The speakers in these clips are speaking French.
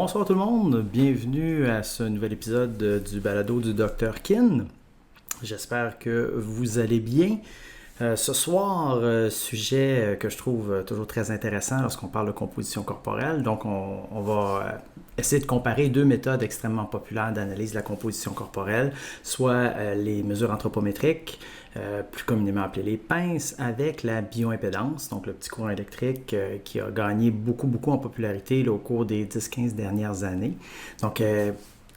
Bonsoir tout le monde, bienvenue à ce nouvel épisode du balado du Dr Kin. J'espère que vous allez bien. Ce soir, sujet que je trouve toujours très intéressant lorsqu'on parle de composition corporelle. Donc, on va essayer de comparer deux méthodes extrêmement populaires d'analyse de la composition corporelle, soit les mesures anthropométriques, plus communément appelées les pinces, avec la bioimpédance, donc le petit courant électrique qui a gagné beaucoup en popularité là, au cours des 10-15 dernières années. Donc,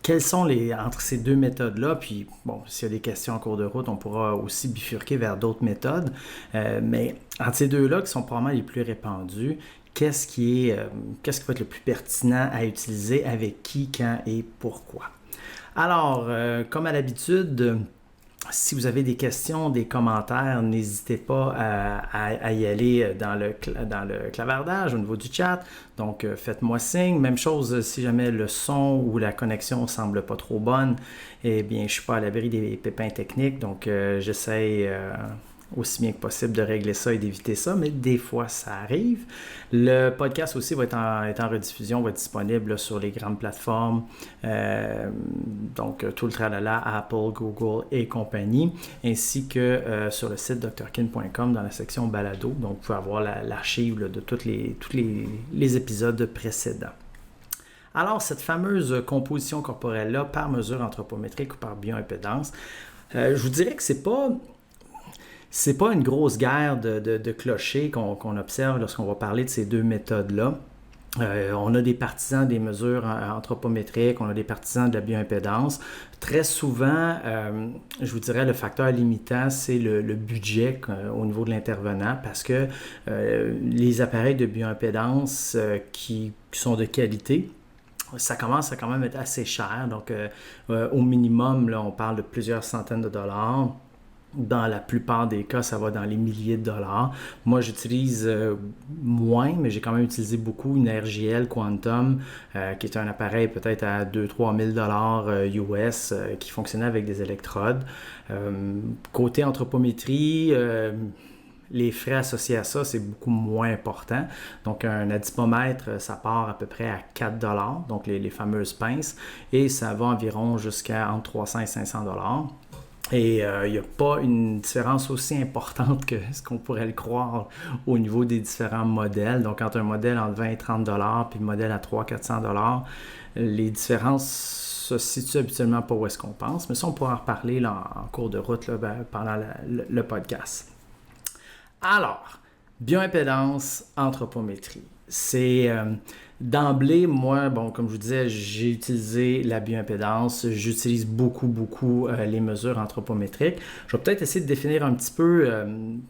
quelles sont entre ces deux méthodes-là? Puis, bon, s'il y a des questions en cours de route, on pourra aussi bifurquer vers d'autres méthodes. Mais entre ces deux-là, qui sont probablement les plus répandues, qu'est-ce qui va être le plus pertinent à utiliser, avec qui, quand et pourquoi? Alors, comme à l'habitude, si vous avez des questions, des commentaires, n'hésitez pas à y aller dans le clavardage au niveau du chat. Donc, faites-moi signe. Même chose, si jamais le son ou la connexion ne semble pas trop bonne, eh bien, je ne suis pas à l'abri des pépins techniques. Donc, j'essaie aussi bien que possible de régler ça et d'éviter ça, mais des fois, ça arrive. Le podcast aussi va être en rediffusion, va être disponible là, sur les grandes plateformes, donc tout le tralala, Apple, Google et compagnie, ainsi que sur le site drkin.com dans la section balado. Donc, vous pouvez avoir l'archive de tous les épisodes précédents. Alors, cette fameuse composition corporelle-là, par mesure anthropométrique ou par bioimpédance, je vous dirais que c'est pas une grosse guerre de clochers qu'on observe lorsqu'on va parler de ces deux méthodes-là. On a des partisans des mesures anthropométriques, on a des partisans de la bioimpédance. Très souvent, je vous dirais, le facteur limitant, c'est le budget au niveau de l'intervenant, parce que les appareils de bioimpédance qui sont de qualité, ça commence à quand même être assez cher. Donc, au minimum, là, on parle de plusieurs centaines de dollars. Dans la plupart des cas, ça va dans les milliers de dollars. Moi, j'utilise moins, mais j'ai quand même utilisé beaucoup une RJL Quantum, qui est un appareil peut-être à 2-3 000 dollars US, qui fonctionnait avec des électrodes. Côté anthropométrie, les frais associés à ça, c'est beaucoup moins important. Donc, un adipomètre, ça part à peu près à 4 $, donc les fameuses pinces, et ça va environ jusqu'à entre 300 et 500 $. Et il n'y a pas une différence aussi importante que ce qu'on pourrait le croire au niveau des différents modèles. Donc, entre un modèle entre 20 et 30 $ puis un modèle à 300-400 $, les différences se situent habituellement pas où est-ce qu'on pense. Mais ça, on pourra en reparler là, en cours de route là, pendant le podcast. Alors, bioimpédance, anthropométrie. C'est d'emblée, moi, bon, comme je vous disais, j'ai utilisé la bioimpédance, j'utilise beaucoup les mesures anthropométriques. Je vais peut-être essayer de définir un petit peu,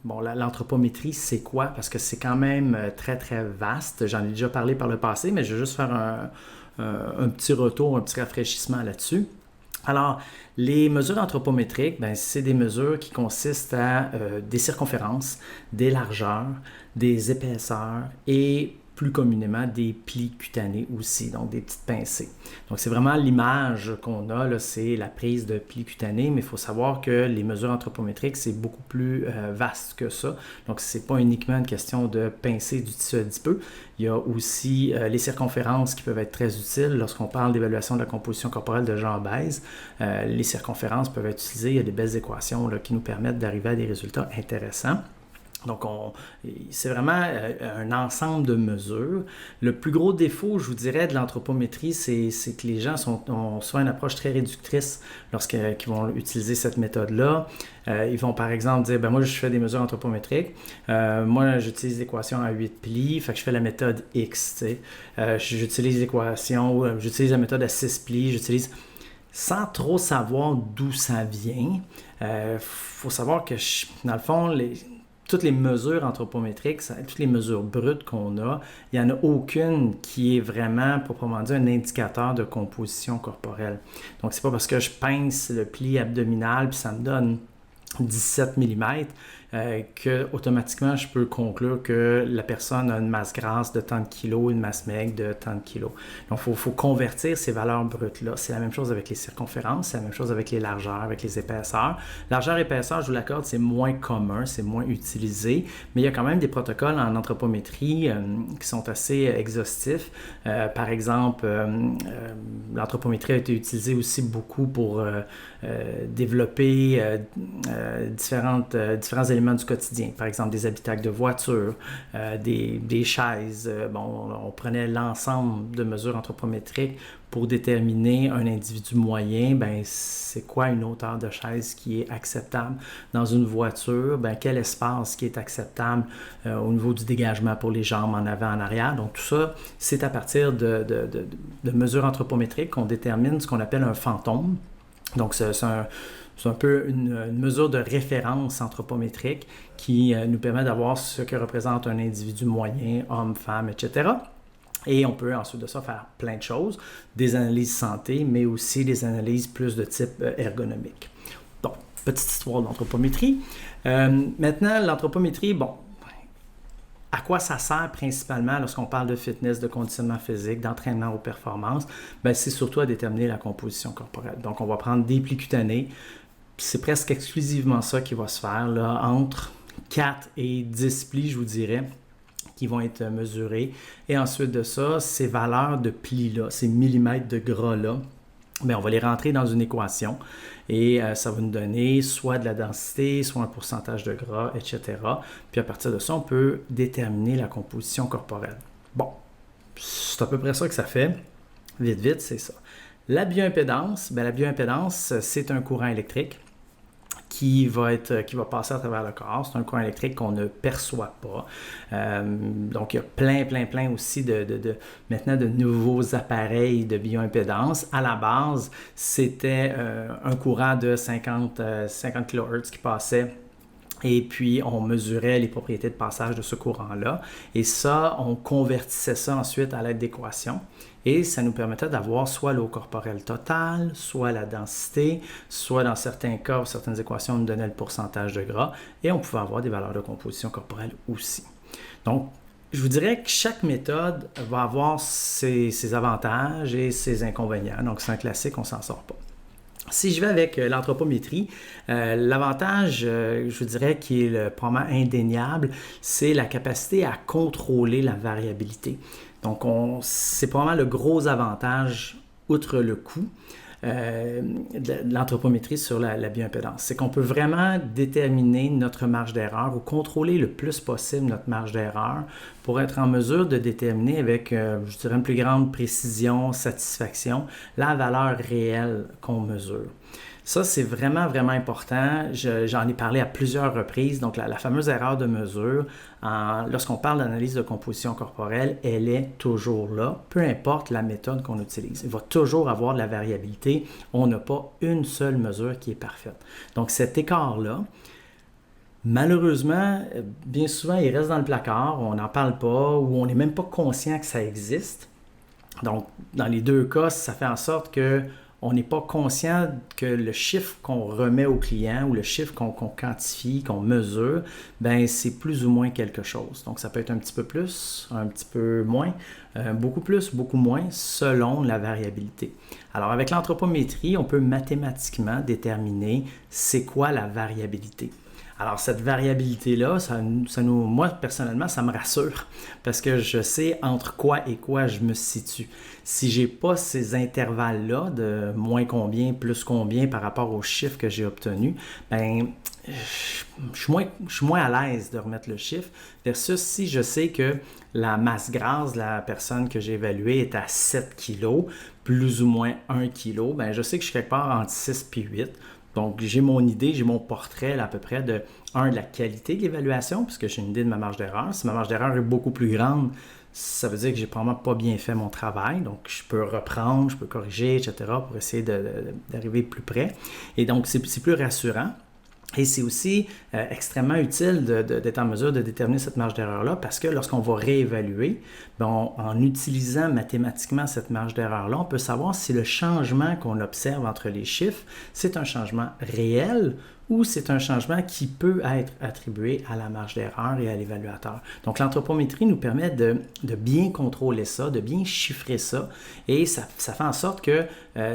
l'anthropométrie, c'est quoi? Parce que c'est quand même très vaste. J'en ai déjà parlé par le passé, mais je vais juste faire un petit retour, un petit rafraîchissement là-dessus. Alors, les mesures anthropométriques, c'est des mesures qui consistent à des circonférences, des largeurs, des épaisseurs et plus communément des plis cutanés aussi, donc des petites pincées. Donc, c'est vraiment l'image qu'on a, là, c'est la prise de plis cutanés, mais il faut savoir que les mesures anthropométriques, c'est beaucoup plus vaste que ça. Donc, c'est pas uniquement une question de pincer du tissu adipeux. Il y a aussi les circonférences qui peuvent être très utiles lorsqu'on parle d'évaluation de la composition corporelle de gens obèses. Les circonférences peuvent être utilisées. Il y a des belles équations là, qui nous permettent d'arriver à des résultats intéressants. Donc, c'est vraiment un ensemble de mesures. Le plus gros défaut, je vous dirais, de l'anthropométrie, c'est que les gens ont souvent une approche très réductrice lorsqu'ils vont utiliser cette méthode-là. Ils vont, par exemple, dire, moi, je fais des mesures anthropométriques. Moi, j'utilise l'équation à 8 plis, fait que je fais la méthode X. J'utilise j'utilise la méthode à 6 plis, sans trop savoir d'où ça vient. Faut savoir que, dans le fond, toutes les mesures anthropométriques, toutes les mesures brutes qu'on a, il n'y en a aucune qui est vraiment, proprement dit, un indicateur de composition corporelle. Donc, c'est pas parce que je pince le pli abdominal puis ça me donne 17 mm, que automatiquement je peux conclure que la personne a une masse grasse de tant de kilos, une masse maigre de tant de kilos. Donc il faut convertir ces valeurs brutes-là. C'est la même chose avec les circonférences, c'est la même chose avec les largeurs, avec les épaisseurs. Largeur, épaisseur, je vous l'accorde, c'est moins commun, c'est moins utilisé, mais il y a quand même des protocoles en anthropométrie qui sont assez exhaustifs. Par exemple, l'anthropométrie a été utilisée aussi beaucoup pour développer différents éléments du quotidien. Par exemple, des habitacles de voiture, des chaises. On prenait l'ensemble de mesures anthropométriques pour déterminer un individu moyen. C'est quoi une hauteur de chaise qui est acceptable dans une voiture? Quel espace qui est acceptable au niveau du dégagement pour les jambes en avant, en arrière? Donc, tout ça, c'est à partir de mesures anthropométriques qu'on détermine ce qu'on appelle un fantôme. Donc, c'est un peu une mesure de référence anthropométrique qui nous permet d'avoir ce que représente un individu moyen, homme, femme, etc. Et on peut ensuite de ça faire plein de choses, des analyses santé, mais aussi des analyses plus de type ergonomique. Donc, petite histoire de l'anthropométrie. Maintenant, l'anthropométrie, à quoi ça sert principalement lorsqu'on parle de fitness, de conditionnement physique, d'entraînement aux performances? C'est surtout à déterminer la composition corporelle. Donc, on va prendre des plis cutanés. C'est presque exclusivement ça qui va se faire, là, entre 4 et 10 plis, je vous dirais, qui vont être mesurés. Et ensuite de ça, ces valeurs de plis-là, ces millimètres de gras-là, on va les rentrer dans une équation et ça va nous donner soit de la densité, soit un pourcentage de gras, etc. Puis à partir de ça, on peut déterminer la composition corporelle. C'est à peu près ça que ça fait. Vite, c'est ça. La bioimpédance, la bioimpédance, c'est un courant électrique qui va passer à travers le corps. C'est un courant électrique qu'on ne perçoit pas. Donc, il y a plein aussi maintenant de nouveaux appareils de bioimpédance. À la base, c'était un courant de 50 kHz qui passait. Et puis, on mesurait les propriétés de passage de ce courant-là. Et ça, on convertissait ça ensuite à l'aide d'équations. Et ça nous permettait d'avoir soit l'eau corporelle totale, soit la densité, soit dans certains cas, certaines équations nous donnaient le pourcentage de gras. Et on pouvait avoir des valeurs de composition corporelle aussi. Donc, je vous dirais que chaque méthode va avoir ses avantages et ses inconvénients. Donc, c'est un classique, on ne s'en sort pas. Si je vais avec l'anthropométrie, l'avantage, je vous dirais, qui est probablement indéniable, c'est la capacité à contrôler la variabilité. Donc, c'est probablement le gros avantage, outre le coût, de l'anthropométrie sur la bioimpédance. C'est qu'on peut vraiment déterminer notre marge d'erreur ou contrôler le plus possible notre marge d'erreur pour être en mesure de déterminer avec, je dirais, une plus grande précision, satisfaction, la valeur réelle qu'on mesure. Ça, c'est vraiment important. J'en ai parlé à plusieurs reprises. Donc, la fameuse erreur de mesure, lorsqu'on parle d'analyse de composition corporelle, elle est toujours là, peu importe la méthode qu'on utilise. Il va toujours avoir de la variabilité. On n'a pas une seule mesure qui est parfaite. Donc, cet écart-là, malheureusement, bien souvent, il reste dans le placard, on n'en parle pas ou on n'est même pas conscient que ça existe. Donc, dans les deux cas, ça fait en sorte que on n'est pas conscient que le chiffre qu'on remet au client ou le chiffre qu'on quantifie, qu'on mesure, c'est plus ou moins quelque chose. Donc, ça peut être un petit peu plus, un petit peu moins, beaucoup plus, beaucoup moins, selon la variabilité. Alors, avec l'anthropométrie, on peut mathématiquement déterminer c'est quoi la variabilité. Alors, cette variabilité-là, moi, personnellement, ça me rassure parce que je sais entre quoi et quoi je me situe. Si je n'ai pas ces intervalles-là de moins combien, plus combien par rapport aux chiffres que j'ai obtenus, je suis moins à l'aise de remettre le chiffre versus si je sais que la masse grasse de la personne que j'ai évaluée est à 7 kg, plus ou moins 1 kg, je sais que je suis quelque part entre 6 et 8. Donc, j'ai mon idée, j'ai mon portrait là, à peu près de la qualité de l'évaluation, puisque j'ai une idée de ma marge d'erreur. Si ma marge d'erreur est beaucoup plus grande, ça veut dire que j'ai probablement pas bien fait mon travail. Donc, je peux reprendre, je peux corriger, etc. pour essayer d'arriver plus près. Et donc, c'est plus rassurant. Et c'est aussi extrêmement utile d'être en mesure de déterminer cette marge d'erreur-là parce que lorsqu'on va réévaluer, en utilisant mathématiquement cette marge d'erreur-là, on peut savoir si le changement qu'on observe entre les chiffres, c'est un changement réel ou c'est un changement qui peut être attribué à la marge d'erreur et à l'évaluateur. Donc, l'anthropométrie nous permet de bien contrôler ça, de bien chiffrer ça, et ça fait en sorte que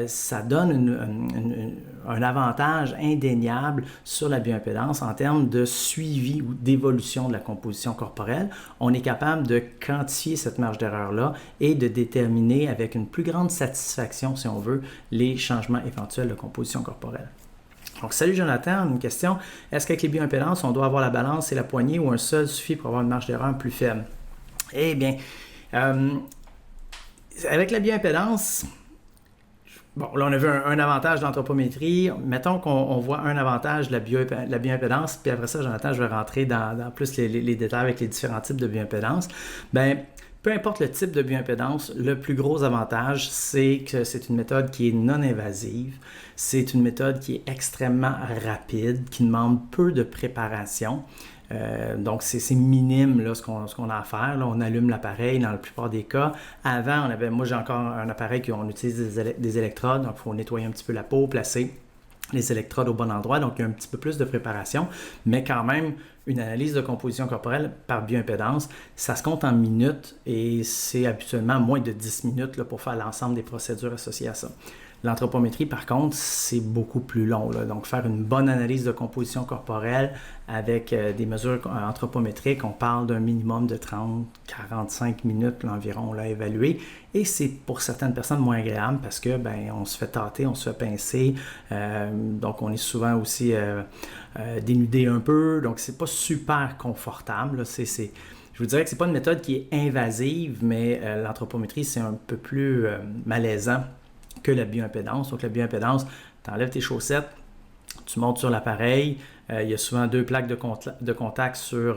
ça donne un avantage indéniable sur la bioimpédance en termes de suivi ou d'évolution de la composition corporelle. On est capable de quantifier cette marge d'erreur-là et de déterminer avec une plus grande satisfaction, si on veut, les changements éventuels de composition corporelle. Donc, salut Jonathan, une question. Est-ce qu'avec les bioimpédances, on doit avoir la balance et la poignée ou un seul suffit pour avoir une marge d'erreur plus faible? Eh bien, avec la bioimpédance, bon, là, on a vu un avantage d'anthropométrie. Mettons qu'on voit un avantage de la bioimpédance, puis après ça, Jonathan, je vais rentrer dans plus les détails avec les différents types de bioimpédance. Bien, peu importe le type de bioimpédance, le plus gros avantage, c'est que c'est une méthode qui est non invasive. C'est une méthode qui est extrêmement rapide, qui demande peu de préparation. Donc, c'est minime là, ce qu'on a à faire. Là, on allume l'appareil dans la plupart des cas. Avant, moi j'ai encore un appareil qu'on utilise des électrodes. Donc, il faut nettoyer un petit peu la peau, placer les électrodes au bon endroit. Donc, il y a un petit peu plus de préparation. Mais quand même, une analyse de composition corporelle par bioimpédance, ça se compte en minutes et c'est habituellement moins de 10 minutes là, pour faire l'ensemble des procédures associées à ça. L'anthropométrie, par contre, c'est beaucoup plus long. Là. Donc, faire une bonne analyse de composition corporelle avec des mesures anthropométriques, on parle d'un minimum de 30-45 minutes là, environ là, à évaluer. Et c'est pour certaines personnes moins agréable parce que on se fait tâter, on se fait pincer. Donc, on est souvent aussi dénudé un peu. Donc, c'est pas super confortable. Là. Je vous dirais que c'est pas une méthode qui est invasive, mais l'anthropométrie, c'est un peu plus malaisant que la bioimpédance. Donc, la bioimpédance, tu enlèves tes chaussettes, tu montes sur l'appareil. Il y a souvent 2 plaques de contact sur...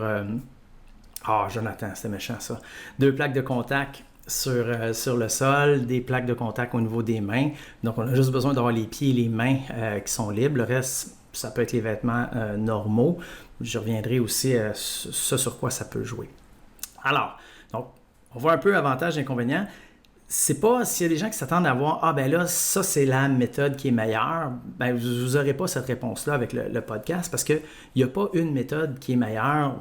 Jonathan, c'était méchant ça. 2 plaques de contact sur le sol, des plaques de contact au niveau des mains. Donc, on a juste besoin d'avoir les pieds et les mains qui sont libres. Le reste, ça peut être les vêtements normaux. Je reviendrai aussi à ce sur quoi ça peut jouer. Alors, donc, on voit un peu avantages et inconvénients. C'est pas, s'il y a des gens qui s'attendent à voir, ça c'est la méthode qui est meilleure, vous n'aurez pas cette réponse-là avec le podcast parce qu'il n'y a pas une méthode qui est meilleure,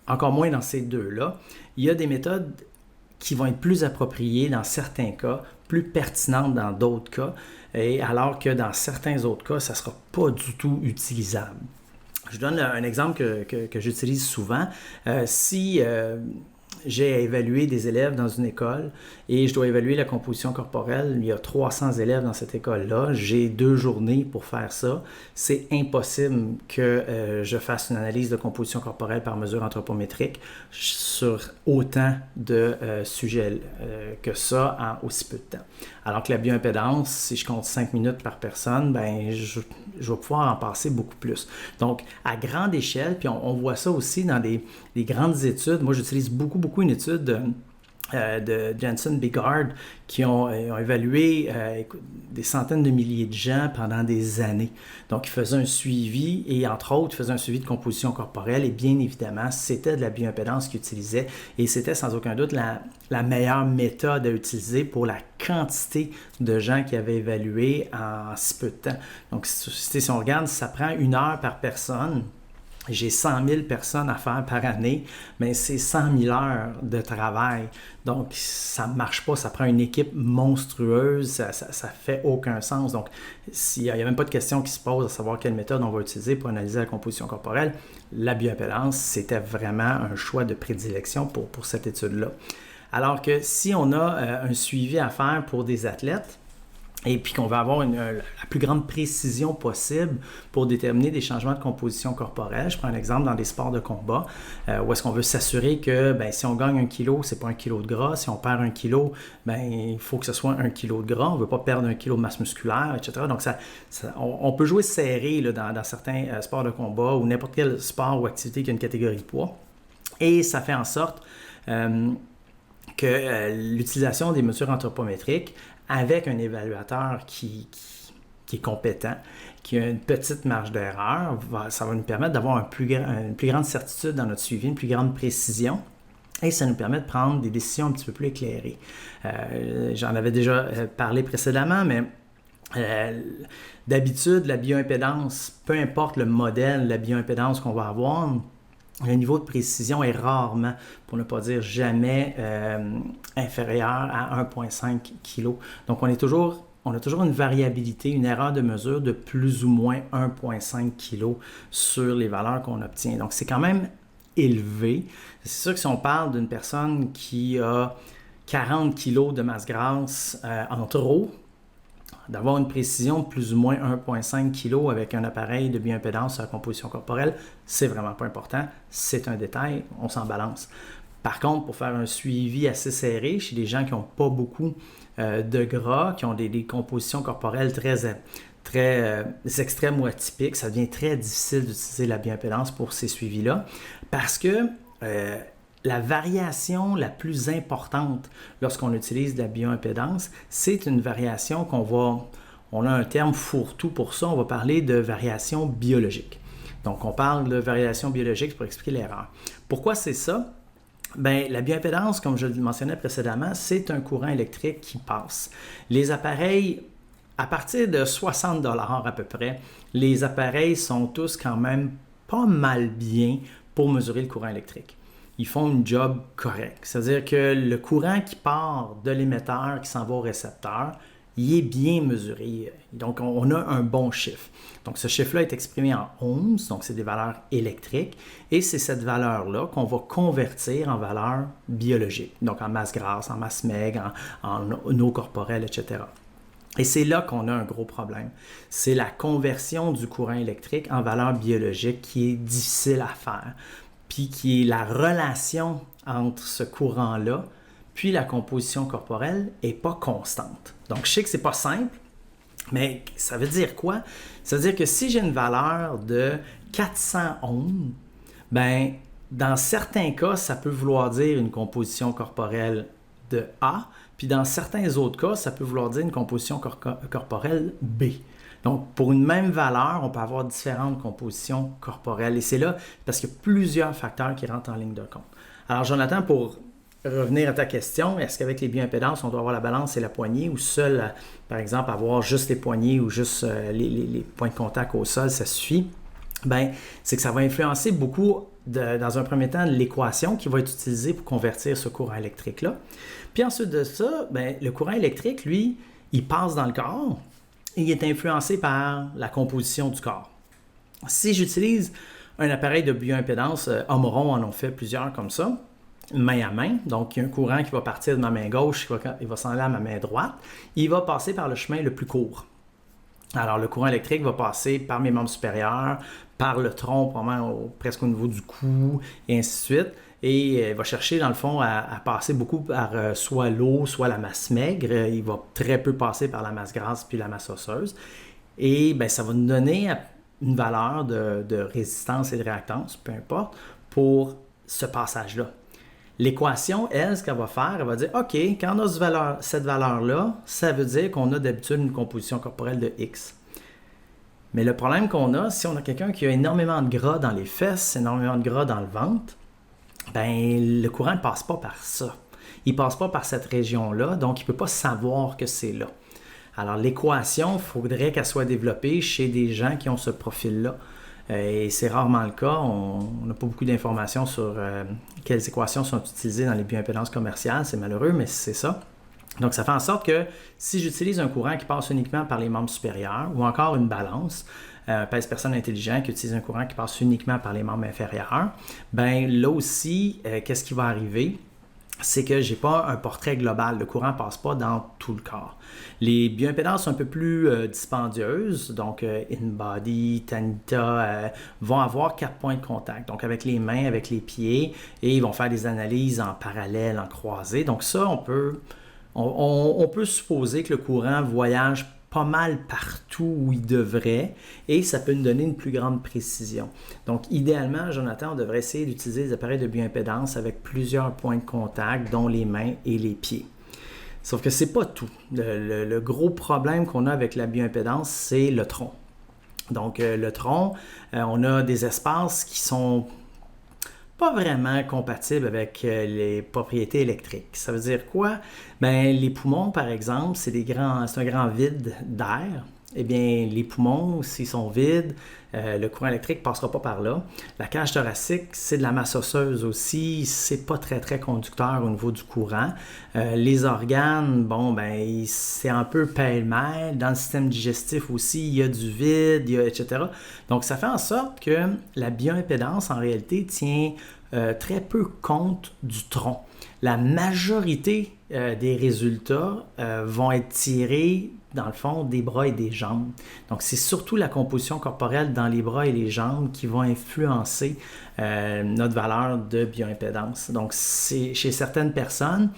encore moins dans ces deux-là. Il y a des méthodes qui vont être plus appropriées dans certains cas, plus pertinentes dans d'autres cas, et alors que dans certains autres cas, ça ne sera pas du tout utilisable. Je donne un exemple que j'utilise souvent. Si j'ai à évaluer des élèves dans une école et je dois évaluer la composition corporelle. Il y a 300 élèves dans cette école-là. J'ai 2 journées pour faire ça. C'est impossible que je fasse une analyse de composition corporelle par mesure anthropométrique sur autant de sujets que ça en aussi peu de temps. Alors que la bioimpédance, si je compte 5 minutes par personne, je vais pouvoir en passer beaucoup plus. Donc, à grande échelle, puis on voit ça aussi dans des grandes études. Moi, j'utilise beaucoup une étude de Jensen Bigard qui ont évalué des centaines de milliers de gens pendant des années. Donc, ils faisaient un suivi et, entre autres, ils faisaient un suivi de composition corporelle et bien évidemment, c'était de la bioimpédance qu'ils utilisaient et c'était sans aucun doute la meilleure méthode à utiliser pour la quantité de gens qui avaient évalué en si peu de temps. Donc, si on regarde, ça prend 1 heure par personne. J'ai 100 000 personnes à faire par année, mais c'est 100 000 heures de travail. Donc, ça ne marche pas. Ça prend une équipe monstrueuse. Ça fait aucun sens. Donc, il n'y a même pas de question qui se pose à savoir quelle méthode on va utiliser pour analyser la composition corporelle. La bioimpédance, c'était vraiment un choix de prédilection pour cette étude-là. Alors que si on a un suivi à faire pour des athlètes, et puis qu'on va avoir la plus grande précision possible pour déterminer des changements de composition corporelle. Je prends un exemple dans des sports de combat, où est-ce qu'on veut s'assurer que si on gagne 1 kilo, c'est pas 1 kilo de gras. Si on perd 1 kilo, il faut que ce soit 1 kilo de gras. On ne veut pas perdre 1 kilo de masse musculaire, etc. Donc, on peut jouer serré là, dans certains sports de combat ou n'importe quel sport ou activité qui a une catégorie de poids. Et ça fait en sorte que l'utilisation des mesures anthropométriques avec un évaluateur qui est compétent, qui a une petite marge d'erreur, ça va nous permettre d'avoir une plus grande certitude dans notre suivi, une plus grande précision. Et ça nous permet de prendre des décisions un petit peu plus éclairées. J'en avais déjà parlé précédemment, mais D'habitude, la bioimpédance, peu importe le modèle, la bioimpédance qu'on va avoir, le niveau de précision est rarement, pour ne pas dire jamais, inférieur à 1,5 kg. Donc, on a toujours une variabilité, une erreur de mesure de plus ou moins 1,5 kg sur les valeurs qu'on obtient. Donc, c'est quand même élevé. C'est sûr que si on parle d'une personne qui a 40 kg de masse grasse en trop, d'avoir une précision de plus ou moins 1,5 kg avec un appareil de bioimpédance sur la composition corporelle, c'est vraiment pas important. C'est un détail, on s'en balance. Par contre, pour faire un suivi assez serré chez des gens qui n'ont pas beaucoup de gras, qui ont des compositions corporelles très extrêmes ou atypiques, ça devient très difficile d'utiliser la bioimpédance pour ces suivis-là parce que la variation la plus importante lorsqu'on utilise de la bioimpédance, c'est une variation on a un terme fourre-tout pour ça, on va parler de variation biologique. Donc, on parle de variation biologique pour expliquer l'erreur. Pourquoi c'est ça? Bien, la bioimpédance, comme je le mentionnais précédemment, c'est un courant électrique qui passe. Les appareils, à partir de 60 $ à peu près, les appareils sont tous quand même pas mal bien pour mesurer le courant électrique. Ils font une job correcte. C'est-à-dire que le courant qui part de l'émetteur, qui s'en va au récepteur, il est bien mesuré. Donc, on a un bon chiffre. Donc, ce chiffre-là est exprimé en ohms, donc c'est des valeurs électriques, et c'est cette valeur-là qu'on va convertir en valeur biologique, donc en masse grasse, en masse maigre, en eau corporelle, etc. Et c'est là qu'on a un gros problème. C'est la conversion du courant électrique en valeur biologique qui est difficile à faire, puis qui est la relation entre ce courant-là puis la composition corporelle n'est pas constante. Donc, je sais que c'est pas simple, mais ça veut dire quoi? Ça veut dire que si j'ai une valeur de 400 ohms, ben, dans certains cas, ça peut vouloir dire une composition corporelle de A, puis dans certains autres cas, ça peut vouloir dire une composition corporelle B. Donc, pour une même valeur, on peut avoir différentes compositions corporelles. Et c'est là parce qu'il y a plusieurs facteurs qui rentrent en ligne de compte. Alors, Jonathan, pour revenir à ta question, est-ce qu'avec les bioimpédances, on doit avoir la balance et la poignée ou seul, par exemple, avoir juste les poignées ou juste les points de contact au sol, ça suffit? Bien, c'est que ça va influencer beaucoup, dans un premier temps, l'équation qui va être utilisée pour convertir ce courant électrique-là. Puis ensuite de ça, bien, le courant électrique, lui, il passe dans le corps et il est influencé par la composition du corps. Si j'utilise un appareil de bioimpédance, Omron en ont fait plusieurs comme ça, main à main. Donc, il y a un courant qui va partir de ma main gauche, il va s'en aller à ma main droite. Il va passer par le chemin le plus court. Alors, le courant électrique va passer par mes membres supérieurs, par le tronc, probablement presque au niveau du cou, et ainsi de suite. Et il va chercher, dans le fond, à passer beaucoup par soit l'eau, soit la masse maigre. Il va très peu passer par la masse grasse puis la masse osseuse. Et bien, ça va nous donner une valeur de résistance et de réactance, peu importe, pour ce passage-là. L'équation, elle, ce qu'elle va faire, elle va dire, OK, quand on a cette valeur-là, ça veut dire qu'on a d'habitude une composition corporelle de X. Mais le problème qu'on a, si on a quelqu'un qui a énormément de gras dans les fesses, énormément de gras dans le ventre, ben le courant ne passe pas par ça. Il ne passe pas par cette région-là, donc il ne peut pas savoir que c'est là. Alors l'équation, il faudrait qu'elle soit développée chez des gens qui ont ce profil-là. Et c'est rarement le cas. On n'a pas beaucoup d'informations sur quelles équations sont utilisées dans les bioimpédances commerciales. C'est malheureux, mais c'est ça. Donc, ça fait en sorte que si j'utilise un courant qui passe uniquement par les membres supérieurs ou encore une balance, pèse-personne intelligent qui utilise un courant qui passe uniquement par les membres inférieurs, bien là aussi, qu'est-ce qui va arriver? C'est que je n'ai pas un portrait global. Le courant ne passe pas dans tout le corps. Les bioimpédances sont un peu plus dispendieuses, donc InBody, Tanita, vont avoir 4 points de contact, donc avec les mains, avec les pieds, et ils vont faire des analyses en parallèle, en croisée. Donc ça, on peut supposer que le courant voyage pas mal partout où il devrait et ça peut nous donner une plus grande précision. Donc, idéalement, Jonathan, on devrait essayer d'utiliser des appareils de bioimpédance avec plusieurs points de contact, dont les mains et les pieds. Sauf que c'est pas tout. Le gros problème qu'on a avec la bioimpédance, c'est le tronc. Donc, le tronc, on a des espaces qui sont pas vraiment compatible avec les propriétés électriques. Ça veut dire quoi? Ben, les poumons, par exemple, c'est un grand vide d'air. Eh bien, les poumons, s'ils sont vides, le courant électrique ne passera pas par là. La cage thoracique, c'est de la masse osseuse aussi, c'est pas très, très conducteur au niveau du courant. Les organes, bon, ben, c'est un peu pêle-mêle. Dans le système digestif aussi, il y a du vide, etc. Donc, ça fait en sorte que la bioimpédance, en réalité, tient très peu compte du tronc. La majorité des résultats vont être tirés, dans le fond, des bras et des jambes. Donc, c'est surtout la composition corporelle dans les bras et les jambes qui vont influencer notre valeur de bioimpédance. Donc, chez certaines personnes,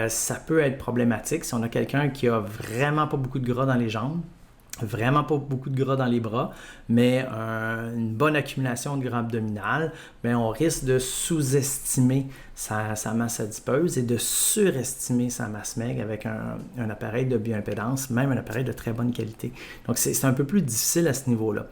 ça peut être problématique. Si on a quelqu'un qui a vraiment pas beaucoup de gras dans les jambes, vraiment pas beaucoup de gras dans les bras, mais une bonne accumulation de gras abdominal, bien, on risque de sous-estimer sa masse adipeuse et de surestimer sa masse maigre avec un appareil de bioimpédance, même un appareil de très bonne qualité. Donc, c'est un peu plus difficile à ce niveau-là.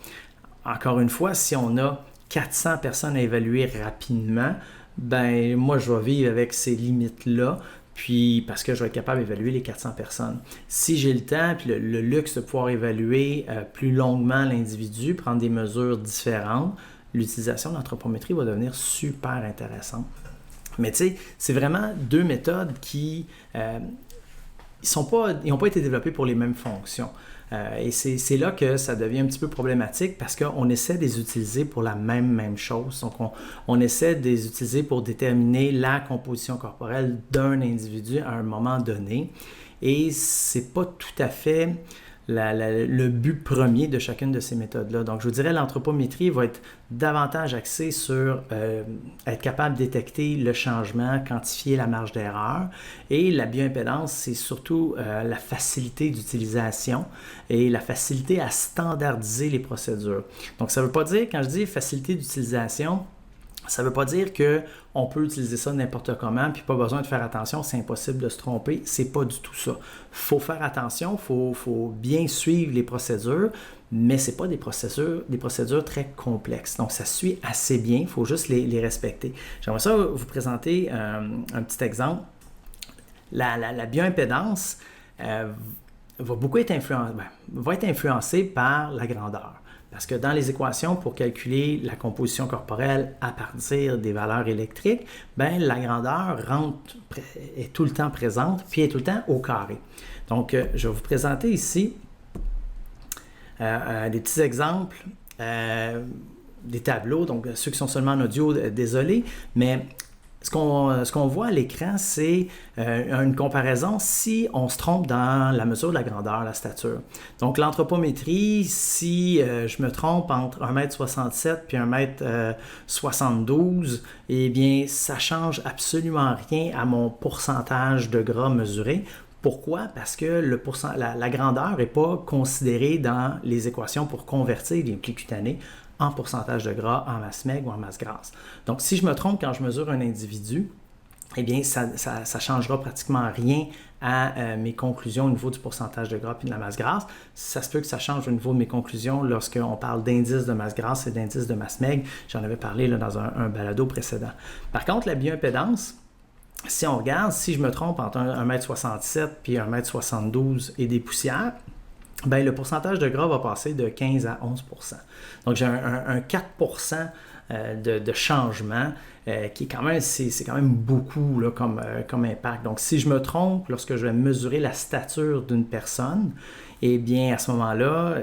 Encore une fois, si on a 400 personnes à évaluer rapidement, ben moi, je vais vivre avec ces limites-là. Puis parce que je vais être capable d'évaluer les 400 personnes. Si j'ai le temps et le luxe de pouvoir évaluer plus longuement l'individu, prendre des mesures différentes, l'utilisation de l'anthropométrie va devenir super intéressante. Mais tu sais, c'est vraiment deux méthodes qui n'ont pas été développées pour les mêmes fonctions. Et c'est là que ça devient un petit peu problématique parce qu'on essaie de les utiliser pour la même chose. Donc, on essaie de les utiliser pour déterminer la composition corporelle d'un individu à un moment donné. Et c'est pas tout à fait le but premier de chacune de ces méthodes-là. Donc, je vous dirais l'anthropométrie va être davantage axée sur être capable de détecter le changement, quantifier la marge d'erreur. Et la bioimpédance, c'est surtout la facilité d'utilisation et la facilité à standardiser les procédures. Donc, ça ne veut pas dire, quand je dis facilité d'utilisation, ça ne veut pas dire qu'on peut utiliser ça n'importe comment, puis pas besoin de faire attention, c'est impossible de se tromper. C'est pas du tout ça. Il faut faire attention, il faut bien suivre les procédures, mais ce n'est pas des procédures très complexes. Donc, ça suit assez bien, il faut juste les respecter. J'aimerais ça vous présenter un petit exemple. La bioimpédance va être influencée par la grandeur. Parce que dans les équations, pour calculer la composition corporelle à partir des valeurs électriques, ben, la grandeur est tout le temps présente, puis est tout le temps au carré. Donc, je vais vous présenter ici des petits exemples, des tableaux. Donc, ceux qui sont seulement en audio, désolé, mais ce qu'on voit à l'écran, c'est une comparaison si on se trompe dans la mesure de la grandeur, la stature. Donc, l'anthropométrie, si je me trompe entre 1,67 m puis 1,72 m, eh bien, ça ne change absolument rien à mon pourcentage de gras mesuré. Pourquoi? Parce que la grandeur n'est pas considérée dans les équations pour convertir les plis cutanés en pourcentage de gras, en masse maigre ou en masse grasse. Donc, si je me trompe quand je mesure un individu, eh bien, ça changera pratiquement rien à mes conclusions au niveau du pourcentage de gras et de la masse grasse. Ça se peut que ça change au niveau de mes conclusions lorsqu'on parle d'indice de masse grasse et d'indice de masse maigre. J'en avais parlé là, dans un balado précédent. Par contre, la bioimpédance, si on regarde, si je me trompe entre 1,67 m et 1,72 m et des poussières, ben, le pourcentage de gras va passer de 15 à 11 %. Donc, j'ai un 4 % de changement qui est quand même, c'est quand même beaucoup là, comme impact. Donc, si je me trompe lorsque je vais mesurer la stature d'une personne, eh bien, à ce moment-là,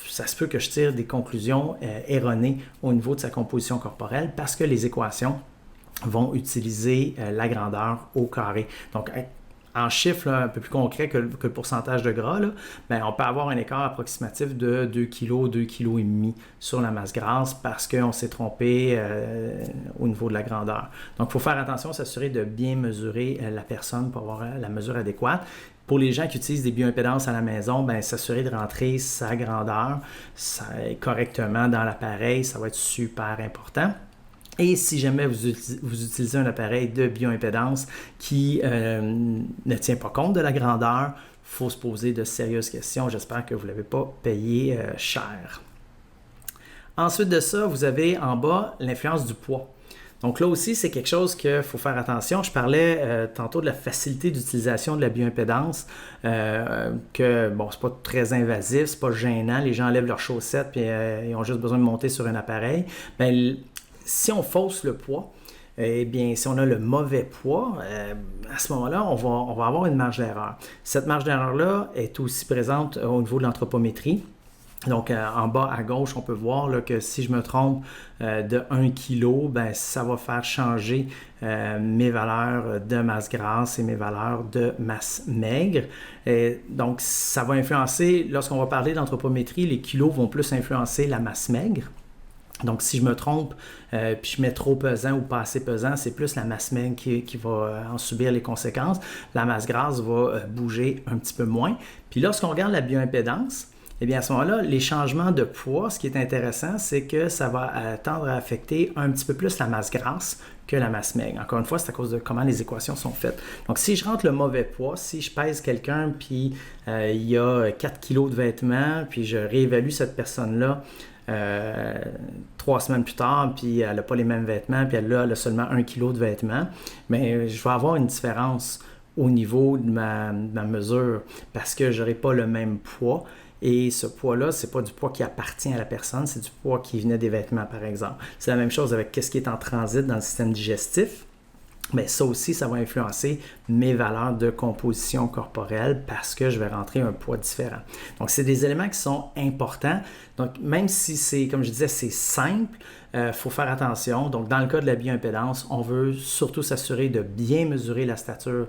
ça se peut que je tire des conclusions erronées au niveau de sa composition corporelle parce que les équations vont utiliser la grandeur au carré. Donc, en chiffres là, un peu plus concrets que le pourcentage de gras, là, ben, on peut avoir un écart approximatif de 2 kg, 2,5 kg sur la masse grasse parce qu'on s'est trompé au niveau de la grandeur. Donc, il faut faire attention, s'assurer de bien mesurer la personne pour avoir la mesure adéquate. Pour les gens qui utilisent des bioimpédances à la maison, ben, s'assurer de rentrer sa grandeur correctement dans l'appareil, ça va être super important. Et si jamais vous utilisez un appareil de bioimpédance qui ne tient pas compte de la grandeur, il faut se poser de sérieuses questions. J'espère que vous ne l'avez pas payé cher. Ensuite de ça, vous avez en bas l'influence du poids. Donc là aussi, c'est quelque chose qu'il faut faire attention. Je parlais tantôt de la facilité d'utilisation de la bioimpédance, que bon, c'est pas très invasif, c'est pas gênant. Les gens enlèvent leurs chaussettes puis ils ont juste besoin de monter sur un appareil. Bien, si on fausse le poids, eh bien, si on a le mauvais poids, à ce moment-là, on va avoir une marge d'erreur. Cette marge d'erreur-là est aussi présente au niveau de l'anthropométrie. Donc, en bas à gauche, on peut voir là, que si je me trompe de 1 kg, ben, ça va faire changer mes valeurs de masse grasse et mes valeurs de masse maigre. Et donc, ça va influencer, lorsqu'on va parler d'anthropométrie, les kilos vont plus influencer la masse maigre. Donc, si je me trompe, puis je mets trop pesant ou pas assez pesant, c'est plus la masse maigre qui va en subir les conséquences. La masse grasse va bouger un petit peu moins. Puis lorsqu'on regarde la bioimpédance, eh bien, à ce moment-là, les changements de poids, ce qui est intéressant, c'est que ça va tendre à affecter un petit peu plus la masse grasse que la masse maigre. Encore une fois, c'est à cause de comment les équations sont faites. Donc, si je rentre le mauvais poids, si je pèse quelqu'un, puis il y a 4 kilos de vêtements, puis je réévalue cette personne-là 3 semaines plus tard, puis elle n'a pas les mêmes vêtements, puis elle a seulement 1 kilo de vêtements, mais je vais avoir une différence au niveau de ma mesure parce que je n'aurai pas le même poids. Et ce poids-là, ce n'est pas du poids qui appartient à la personne, c'est du poids qui venait des vêtements, par exemple. C'est la même chose avec ce qui est en transit dans le système digestif. Mais ça aussi, ça va influencer mes valeurs de composition corporelle parce que je vais rentrer un poids différent. Donc, c'est des éléments qui sont importants. Donc, même si c'est, comme je disais, c'est simple, faut faire attention. Donc, dans le cas de la bioimpédance, on veut surtout s'assurer de bien mesurer la stature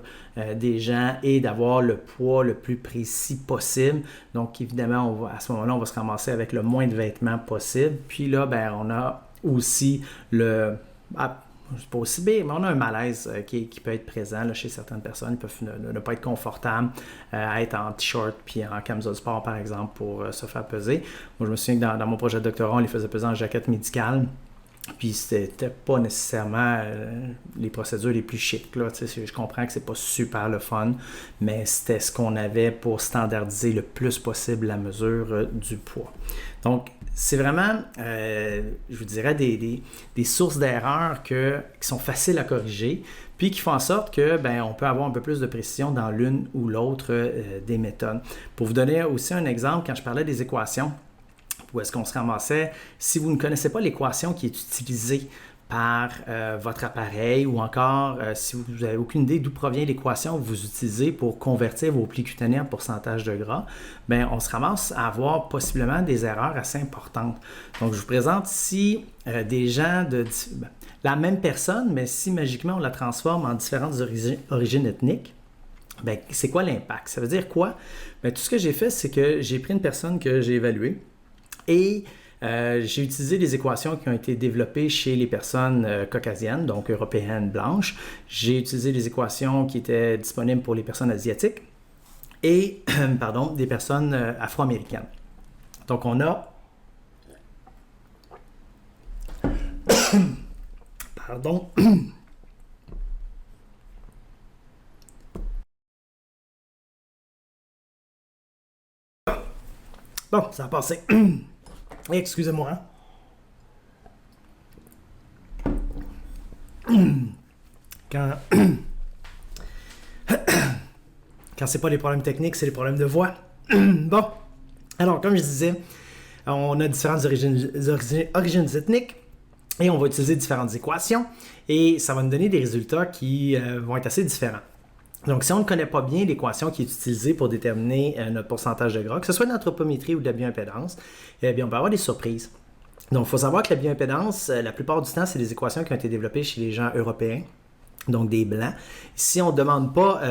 des gens et d'avoir le poids le plus précis possible. Donc, évidemment, à ce moment-là, on va se ramasser avec le moins de vêtements possible. Puis là, ben, on a aussi c'est pas aussi bien, mais on a un malaise qui peut être présent là, chez certaines personnes. Ils peuvent ne pas être confortables à être en t-shirt puis en camisole sport, par exemple, pour se faire peser. Moi, je me souviens que dans mon projet de doctorat, on les faisait peser en jaquette médicale. Puis c'était pas nécessairement les procédures les plus chic. Là. Je comprends que c'est pas super le fun, mais c'était ce qu'on avait pour standardiser le plus possible la mesure du poids. Donc, c'est vraiment, je vous dirais, des sources d'erreurs qui sont faciles à corriger, puis qui font en sorte que on peut avoir un peu plus de précision dans l'une ou l'autre des méthodes. Pour vous donner aussi un exemple, quand je parlais des équations, où est-ce qu'on se ramassait, si vous ne connaissez pas l'équation qui est utilisée par votre appareil ou encore si vous n'avez aucune idée d'où provient l'équation que vous utilisez pour convertir vos plis cutanés en pourcentage de gras, on se ramasse à avoir possiblement des erreurs assez importantes. Donc, je vous présente ici des gens la même personne, mais si magiquement on la transforme en différentes origines ethniques, c'est quoi l'impact? Ça veut dire quoi? Tout ce que j'ai fait, c'est que j'ai pris une personne que j'ai évaluée et j'ai utilisé des équations qui ont été développées chez les personnes caucasiennes, donc européennes blanches. J'ai utilisé des équations qui étaient disponibles pour les personnes asiatiques et des personnes afro-américaines. Donc, on a... Pardon. Bon, ça a passé. Excusez-moi. Quand c'est pas les problèmes techniques, c'est les problèmes de voix. Bon, alors comme je disais, on a différentes origines ethniques et on va utiliser différentes équations et ça va nous donner des résultats qui vont être assez différents. Donc, si on ne connaît pas bien l'équation qui est utilisée pour déterminer notre pourcentage de gras, que ce soit de l'anthropométrie ou de la bioimpédance, on peut avoir des surprises. Donc, il faut savoir que la bioimpédance, la plupart du temps, c'est des équations qui ont été développées chez les gens européens, donc des Blancs. Si on ne demande pas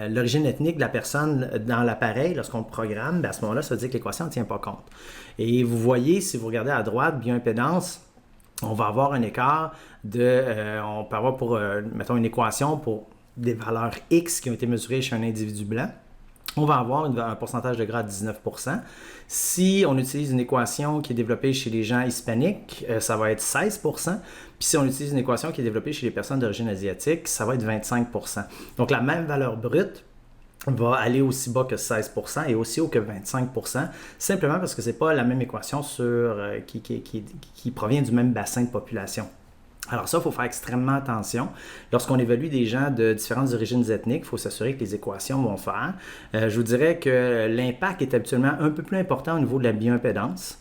l'origine ethnique de la personne dans l'appareil, lorsqu'on le programme, à ce moment-là, ça veut dire que l'équation ne tient pas compte. Et vous voyez, si vous regardez à droite, bioimpédance, on va avoir un écart on peut avoir mettons, une équation pour des valeurs X qui ont été mesurées chez un individu blanc, on va avoir un pourcentage de gras de 19%. Si on utilise une équation qui est développée chez les gens hispaniques, ça va être 16%. Puis si on utilise une équation qui est développée chez les personnes d'origine asiatique, ça va être 25%. Donc la même valeur brute va aller aussi bas que 16% et aussi haut que 25%, simplement parce que ce n'est pas la même équation qui provient du même bassin de population. Alors ça, il faut faire extrêmement attention. Lorsqu'on évalue des gens de différentes origines ethniques, il faut s'assurer que les équations vont faire. Je vous dirais que l'impact est habituellement un peu plus important au niveau de la bioimpédance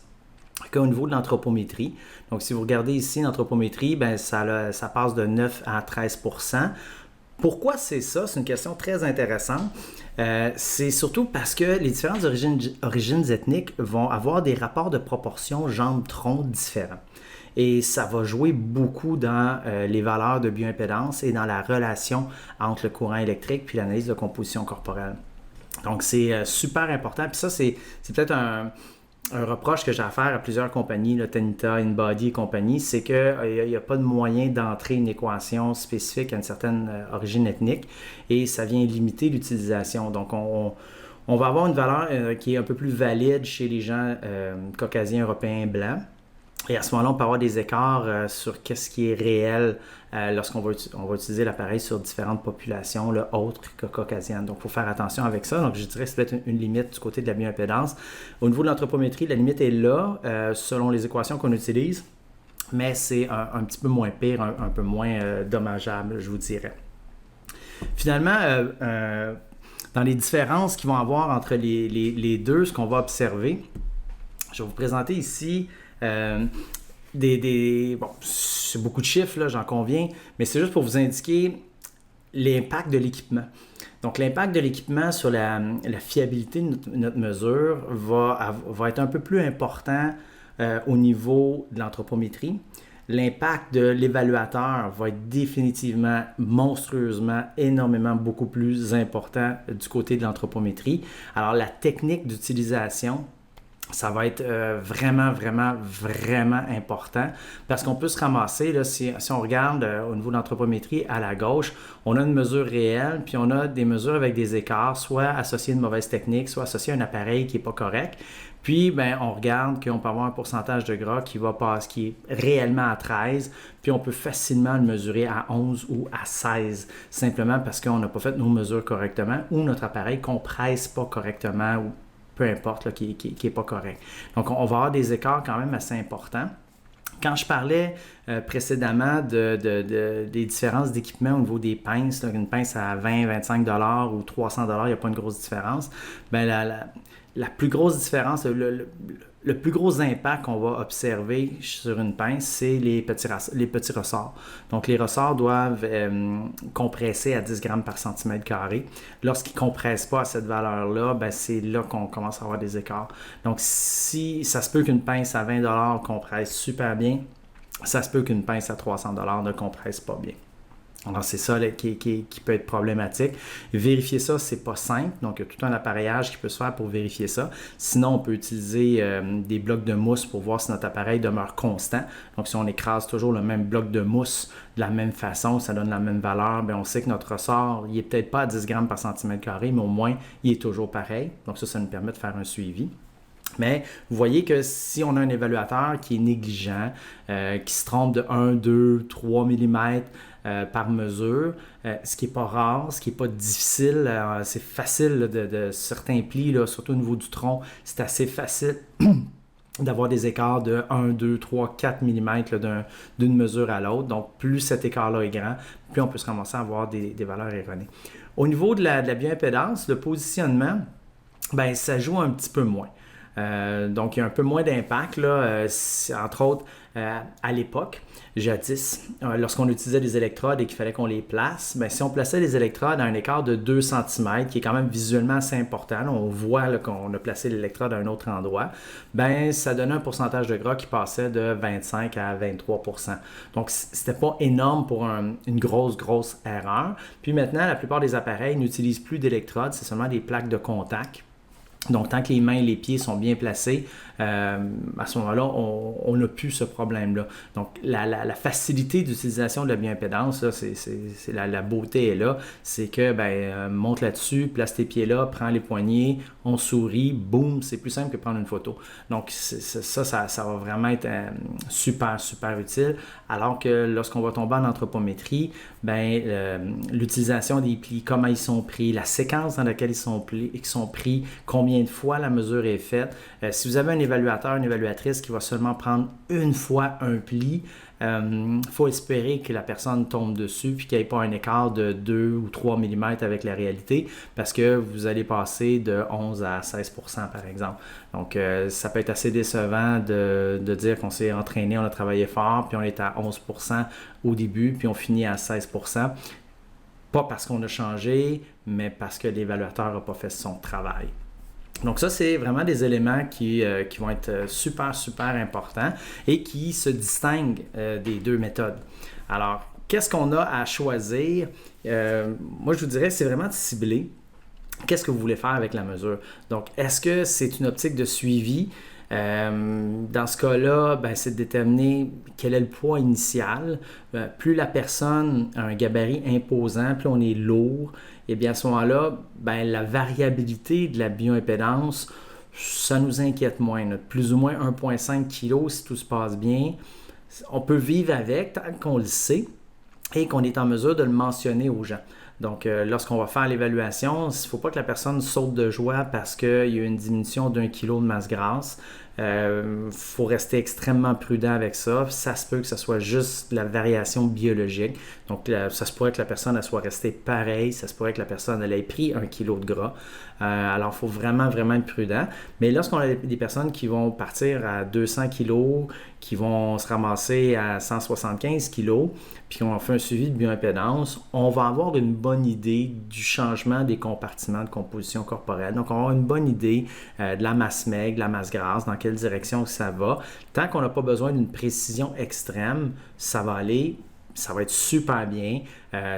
qu'au niveau de l'anthropométrie. Donc, si vous regardez ici l'anthropométrie, ben, ça passe de 9 à 13%. Pourquoi c'est ça? C'est une question très intéressante. C'est surtout parce que les différentes origines ethniques vont avoir des rapports de proportion jambes-tronc différents. Et ça va jouer beaucoup dans les valeurs de bioimpédance et dans la relation entre le courant électrique puis l'analyse de composition corporelle. Donc, c'est super important. Puis ça, c'est peut-être un reproche que j'ai à faire à plusieurs compagnies, là, Tanita, InBody et compagnie, c'est qu'il n'y a pas de moyen d'entrer une équation spécifique à une certaine origine ethnique et ça vient limiter l'utilisation. Donc, on va avoir une valeur qui est un peu plus valide chez les gens caucasiens, européens, blancs. Et à ce moment-là, on peut avoir des écarts sur qu'est-ce qui est réel lorsqu'on va utiliser l'appareil sur différentes populations là, autres que caucasiennes. Donc, il faut faire attention avec ça. Donc, je dirais que c'est peut-être une limite du côté de la bioimpédance. Au niveau de l'anthropométrie, la limite est là, selon les équations qu'on utilise, mais c'est un petit peu moins pire, un peu moins dommageable, je vous dirais. Finalement, dans les différences qu'ils vont avoir entre les deux, ce qu'on va observer, je vais vous présenter ici bon, c'est beaucoup de chiffres, là, j'en conviens, mais c'est juste pour vous indiquer l'impact de l'équipement. Donc, l'impact de l'équipement sur la fiabilité de notre mesure va être un peu plus important au niveau de l'anthropométrie. L'impact de l'évaluateur va être définitivement, monstrueusement, énormément beaucoup plus important du côté de l'anthropométrie. Alors, la technique d'utilisation, ça va être vraiment, vraiment, vraiment important parce qu'on peut se ramasser, là, si on regarde au niveau de l'anthropométrie à la gauche, on a une mesure réelle, puis on a des mesures avec des écarts, soit associés à une mauvaise technique, soit associés à un appareil qui n'est pas correct. Puis, ben, on regarde qu'on peut avoir un pourcentage de gras qui est réellement à 13, puis on peut facilement le mesurer à 11 ou à 16, simplement parce qu'on n'a pas fait nos mesures correctement ou notre appareil ne compresse pas correctement ou peu importe, là, qui n'est pas correct. Donc, on va avoir des écarts quand même assez importants. Quand je parlais précédemment des différences d'équipement au niveau des pinces, là, une pince à 20-25 $ ou 300 $, il n'y a pas une grosse différence. Bien, la plus grosse différence, le plus gros impact qu'on va observer sur une pince, c'est les petits ressorts. Donc, les ressorts doivent compresser à 10 grammes par centimètre carré. Lorsqu'ils ne compressent pas à cette valeur-là, ben, c'est là qu'on commence à avoir des écarts. Donc, si ça se peut qu'une pince à 20 $ compresse super bien, ça se peut qu'une pince à 300 $ ne compresse pas bien. Alors, c'est ça là, qui peut être problématique. Vérifier ça, c'est pas simple. Donc, il y a tout un appareillage qui peut se faire pour vérifier ça. Sinon, on peut utiliser des blocs de mousse pour voir si notre appareil demeure constant. Donc, si on écrase toujours le même bloc de mousse de la même façon, ça donne la même valeur, bien, on sait que notre ressort, il n'est peut-être pas à 10 grammes par centimètre carré, mais au moins, il est toujours pareil. Donc, ça nous permet de faire un suivi. Mais vous voyez que si on a un évaluateur qui est négligent, qui se trompe de 1, 2, 3 mm par mesure, ce qui n'est pas rare, ce qui n'est pas difficile, c'est facile là, de certains plis, là, surtout au niveau du tronc, c'est assez facile d'avoir des écarts de 1, 2, 3, 4 mm là, d'une mesure à l'autre. Donc, plus cet écart-là est grand, plus on peut se ramasser à avoir des valeurs erronées. Au niveau de la bioimpédance, le positionnement, ben, ça joue un petit peu moins. Donc, il y a un peu moins d'impact, là, entre autres, à l'époque, jadis, lorsqu'on utilisait des électrodes et qu'il fallait qu'on les place, bien, si on plaçait les électrodes à un écart de 2 cm, qui est quand même visuellement assez important, là, on voit là, qu'on a placé l'électrode à un autre endroit, bien, ça donnait un pourcentage de gras qui passait de 25 à 23%. Donc, c'était pas énorme pour une grosse erreur. Puis maintenant, la plupart des appareils n'utilisent plus d'électrodes, c'est seulement des plaques de contact. Donc, tant que les mains et les pieds sont bien placés, à ce moment-là, on n'a plus ce problème-là. Donc, la facilité d'utilisation de la bioimpédance, là, c'est la beauté est là. C'est que, monte là-dessus, place tes pieds là, prends les poignets, on sourit, boum, c'est plus simple que prendre une photo. Donc, ça va vraiment être super, super utile. Alors que lorsqu'on va tomber en anthropométrie, l'utilisation des plis, comment ils sont pris, la séquence dans laquelle ils sont pris, combien de fois la mesure est faite. Si vous avez un évaluateur, une évaluatrice qui va seulement prendre une fois un pli, faut espérer que la personne tombe dessus puis qu'il n'y ait pas un écart de 2 ou 3 mm avec la réalité parce que vous allez passer de 11 à 16% par exemple. Donc, ça peut être assez décevant de dire qu'on s'est entraîné, on a travaillé fort, puis on est à 11% au début, puis on finit à 16%. Pas parce qu'on a changé, mais parce que l'évaluateur n'a pas fait son travail. Donc ça, c'est vraiment des éléments qui vont être super, super importants et qui se distinguent des deux méthodes. Alors, qu'est-ce qu'on a à choisir? Moi, je vous dirais que c'est vraiment de cibler. Qu'est-ce que vous voulez faire avec la mesure? Donc, est-ce que c'est une optique de suivi? Dans ce cas-là, c'est de déterminer quel est le poids initial. Plus la personne a un gabarit imposant, plus on est lourd, et bien à ce moment-là, la variabilité de la bioimpédance, ça nous inquiète moins. Plus ou moins 1,5 kg si tout se passe bien. On peut vivre avec tant qu'on le sait et qu'on est en mesure de le mentionner aux gens. Donc, lorsqu'on va faire l'évaluation, il ne faut pas que la personne saute de joie parce qu'il y a une diminution d'1 kg de masse grasse. Faut rester extrêmement prudent avec ça. Ça se peut que ce soit juste la variation biologique. Donc, ça se pourrait que la personne elle soit restée pareille. Ça se pourrait que la personne elle ait pris 1 kg de gras. Alors, il faut vraiment, vraiment être prudent. Mais lorsqu'on a des personnes qui vont partir à 200 kg, qui vont se ramasser à 175 kg, puis qu'on fait un suivi de bioimpédance, on va avoir une bonne idée du changement des compartiments de composition corporelle. Donc, on va avoir une bonne idée de la masse maigre, de la masse grasse, dans quelle direction ça va. Tant qu'on n'a pas besoin d'une précision extrême, ça va aller, ça va être super bien.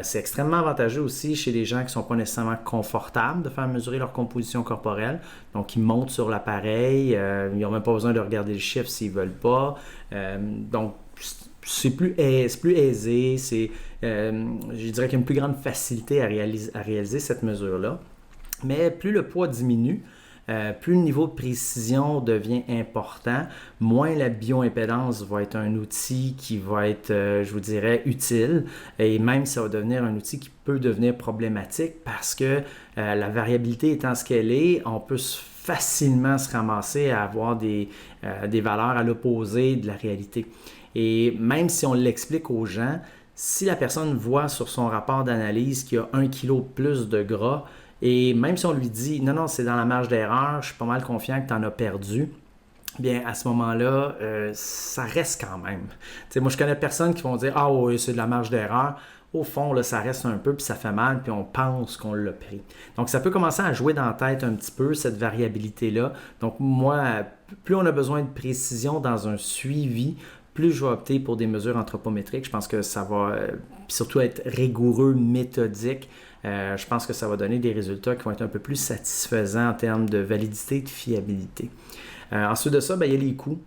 C'est extrêmement avantageux aussi chez les gens qui ne sont pas nécessairement confortables de faire mesurer leur composition corporelle. Donc, ils montent sur l'appareil, ils n'ont même pas besoin de regarder le chiffre s'ils ne veulent pas. Donc, c'est plus aisé, je dirais qu'il y a une plus grande facilité à réaliser cette mesure-là. Mais plus le poids diminue, plus le niveau de précision devient important, moins la bioimpédance va être un outil qui va être, je vous dirais, utile. Et même ça va devenir un outil qui peut devenir problématique parce que la variabilité étant ce qu'elle est, on peut facilement se ramasser à avoir des valeurs à l'opposé de la réalité. Et même si on l'explique aux gens, si la personne voit sur son rapport d'analyse qu'il y a 1 kg plus de gras, et même si on lui dit « Non, c'est dans la marge d'erreur, je suis pas mal confiant que tu en as perdu », bien à ce moment-là, ça reste quand même. T'sais, moi, je connais personne qui vont dire « Ah oui, c'est de la marge d'erreur ». Au fond, là, ça reste un peu, puis ça fait mal, puis on pense qu'on l'a pris. Donc, ça peut commencer à jouer dans la tête un petit peu, cette variabilité-là. Donc, moi, plus on a besoin de précision dans un suivi, plus je vais opter pour des mesures anthropométriques. Je pense que ça va surtout être rigoureux, méthodique. Je pense que ça va donner des résultats qui vont être un peu plus satisfaisants en termes de validité et de fiabilité. Ensuite de ça, il y a les coûts.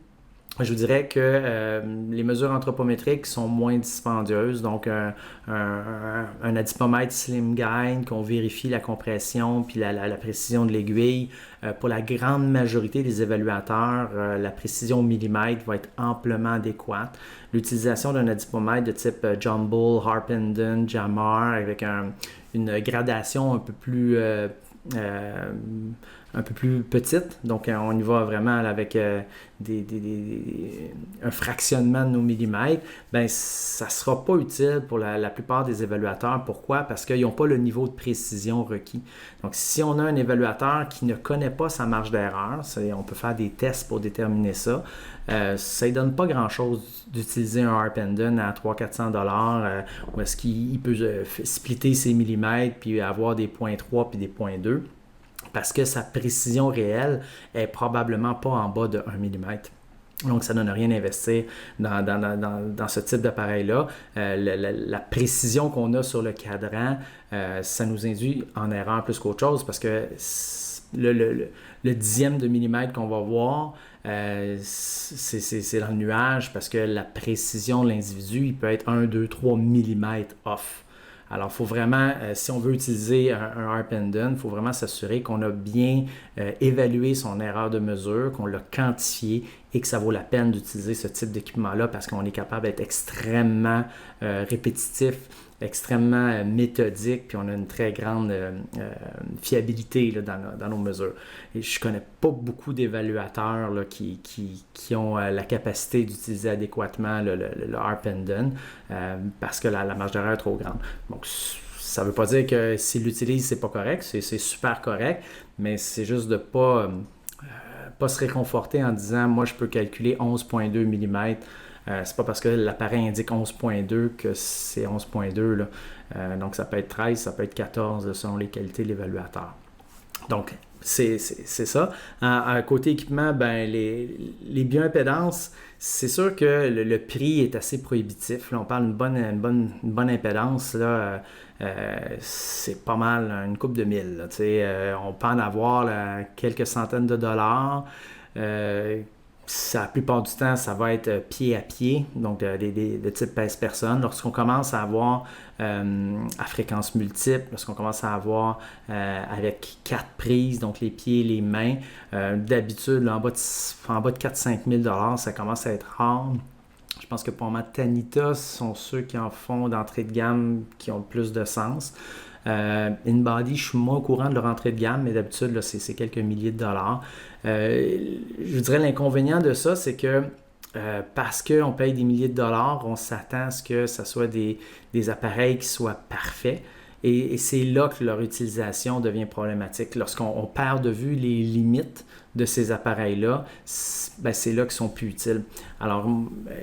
Je vous dirais que les mesures anthropométriques sont moins dispendieuses. Donc, un adipomètre Slim Guide, qu'on vérifie la compression puis la précision de l'aiguille. Pour la grande majorité des évaluateurs, la précision au millimètre va être amplement adéquate. L'utilisation d'un adipomètre de type Jumble, Harpenden, Jamar, avec une gradation un peu plus petite. Donc, on y va vraiment avec un fractionnement de nos millimètres. Ça ne sera pas utile pour la plupart des évaluateurs. Pourquoi? Parce qu'ils n'ont pas le niveau de précision requis. Donc, si on a un évaluateur qui ne connaît pas sa marge d'erreur, on peut faire des tests pour déterminer ça. Ça ne donne pas grand-chose d'utiliser un Harpenden à 300-400$ où est-ce qu'il peut splitter ses millimètres puis avoir des 0.3 puis des 0.2. Parce que sa précision réelle est probablement pas en bas de 1 mm. Donc, ça ne donne rien à investir dans ce type d'appareil-là. La précision qu'on a sur le cadran, ça nous induit en erreur plus qu'autre chose parce que le dixième de millimètre qu'on va voir, c'est dans le nuage parce que la précision de l'individu, il peut être 1, 2, 3 mm off. Alors, il faut vraiment, si on veut utiliser un Harpenden, il faut vraiment s'assurer qu'on a bien évalué son erreur de mesure, qu'on l'a quantifié et que ça vaut la peine d'utiliser ce type d'équipement-là parce qu'on est capable d'être extrêmement répétitif extrêmement méthodique, puis on a une très grande fiabilité là, dans nos mesures. Et je connais pas beaucoup d'évaluateurs là, qui ont la capacité d'utiliser adéquatement le ARP and parce que la marge d'erreur est trop grande. Donc, ça ne veut pas dire que s'ils l'utilisent, c'est pas correct, c'est super correct, mais c'est juste de pas se réconforter en disant « moi, je peux calculer 11,2 mm ». C'est pas parce que l'appareil indique 11,2 que c'est 11,2. Là. Donc, ça peut être 13, ça peut être 14 selon les qualités de l'évaluateur. Donc, c'est ça. Côté équipement, ben, les bioimpédances, c'est sûr que le prix est assez prohibitif. Là, on parle d'une bonne impédance. Là, c'est pas mal une couple de mille. Là, on peut en avoir là, quelques centaines de dollars. La plupart du temps, ça va être pied à pied, donc de type pèse-personne. Lorsqu'on commence à avoir à fréquence multiple, lorsqu'on commence à avoir avec 4 prises, donc les pieds, les mains, d'habitude, là, en bas de 4-5 000 $, ça commence à être rare. Je pense que pour moi, Tanita, ce sont ceux qui en font d'entrée de gamme qui ont le plus de sens. InBody, je suis moins au courant de leur entrée de gamme, mais d'habitude, là, c'est quelques milliers de dollars. Je dirais l'inconvénient de ça, c'est que parce qu'on paye des milliers de dollars, on s'attend à ce que ce soit des appareils qui soient parfaits. Et c'est là que leur utilisation devient problématique. Lorsqu'on perd de vue les limites de ces appareils-là, c'est là qu'ils sont plus utiles. Alors,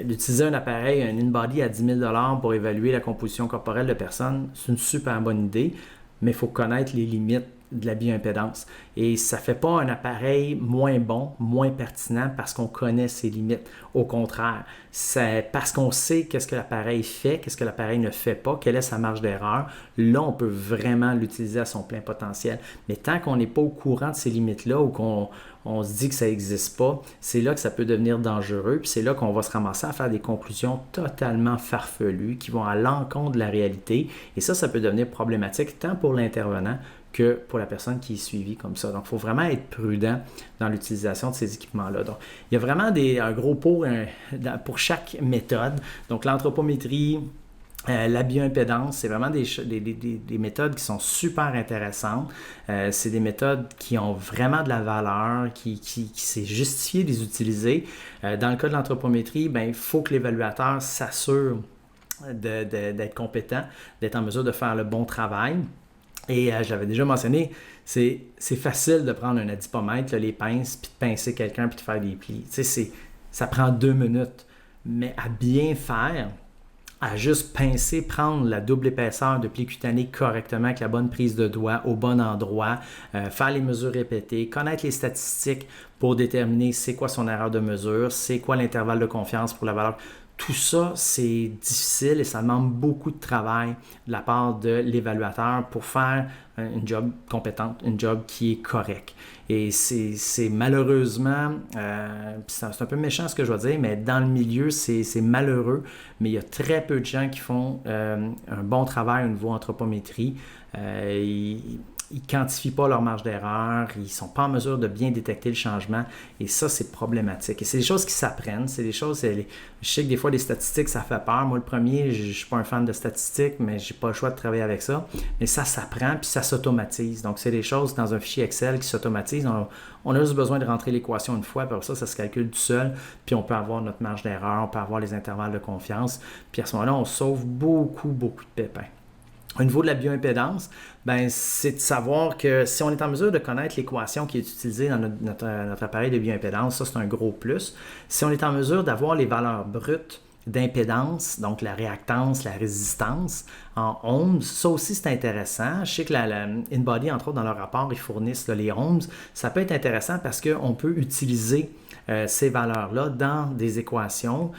d'utiliser un appareil, un InBody à 10 000 $ pour évaluer la composition corporelle de personnes, c'est une super bonne idée, mais il faut connaître les limites de la bioimpédance. Et ça ne fait pas un appareil moins bon, moins pertinent parce qu'on connaît ses limites. Au contraire, c'est parce qu'on sait qu'est-ce que l'appareil fait, qu'est-ce que l'appareil ne fait pas, quelle est sa marge d'erreur. Là, on peut vraiment l'utiliser à son plein potentiel. Mais tant qu'on n'est pas au courant de ces limites-là ou qu'on se dit que ça n'existe pas, c'est là que ça peut devenir dangereux. Puis c'est là qu'on va se ramasser à faire des conclusions totalement farfelues qui vont à l'encontre de la réalité. Et ça peut devenir problématique tant pour l'intervenant que pour la personne qui est suivie comme ça. Donc, il faut vraiment être prudent dans l'utilisation de ces équipements-là. Donc, il y a vraiment un gros pot pour chaque méthode. Donc, l'anthropométrie, la bioimpédance, c'est vraiment des méthodes qui sont super intéressantes. C'est des méthodes qui ont vraiment de la valeur, qui c'est justifié de les utiliser. Dans le cas de l'anthropométrie, il faut que l'évaluateur s'assure d'être compétent, d'être en mesure de faire le bon travail. Et j'avais déjà mentionné, c'est facile de prendre un adipomètre, là, les pinces, puis de pincer quelqu'un, puis de faire des plis. Ça prend 2 minutes. Mais à bien faire, à juste pincer, prendre la double épaisseur de pli cutané correctement avec la bonne prise de doigt au bon endroit, faire les mesures répétées, connaître les statistiques pour déterminer c'est quoi son erreur de mesure, c'est quoi l'intervalle de confiance pour la valeur. Tout ça, c'est difficile et ça demande beaucoup de travail de la part de l'évaluateur pour faire une job compétente, une job qui est correcte. Et c'est malheureusement, c'est un peu méchant ce que je vais dire, mais dans le milieu, c'est malheureux, mais il y a très peu de gens qui font un bon travail au niveau anthropométrie. Ils ne quantifient pas leur marge d'erreur, ils ne sont pas en mesure de bien détecter le changement et ça, c'est problématique. Et c'est des choses qui s'apprennent, c'est des choses, je sais que des fois, les statistiques, ça fait peur. Moi, le premier, je ne suis pas un fan de statistiques, mais je n'ai pas le choix de travailler avec ça. Mais ça s'apprend puis ça s'automatise. Donc, c'est des choses dans un fichier Excel qui s'automatisent. On a juste besoin de rentrer l'équation une fois, puis après ça se calcule tout seul, puis on peut avoir notre marge d'erreur, on peut avoir les intervalles de confiance, puis à ce moment-là, on sauve beaucoup de pépins. Au niveau de la bioimpédance, c'est de savoir que si on est en mesure de connaître l'équation qui est utilisée dans notre appareil de bioimpédance, ça c'est un gros plus. Si on est en mesure d'avoir les valeurs brutes d'impédance, donc la réactance, la résistance en ohms, ça aussi c'est intéressant. Je sais que la InBody, entre autres, dans leur rapport, ils fournissent les ohms. Ça peut être intéressant parce qu'on peut utiliser ces valeurs-là dans des équations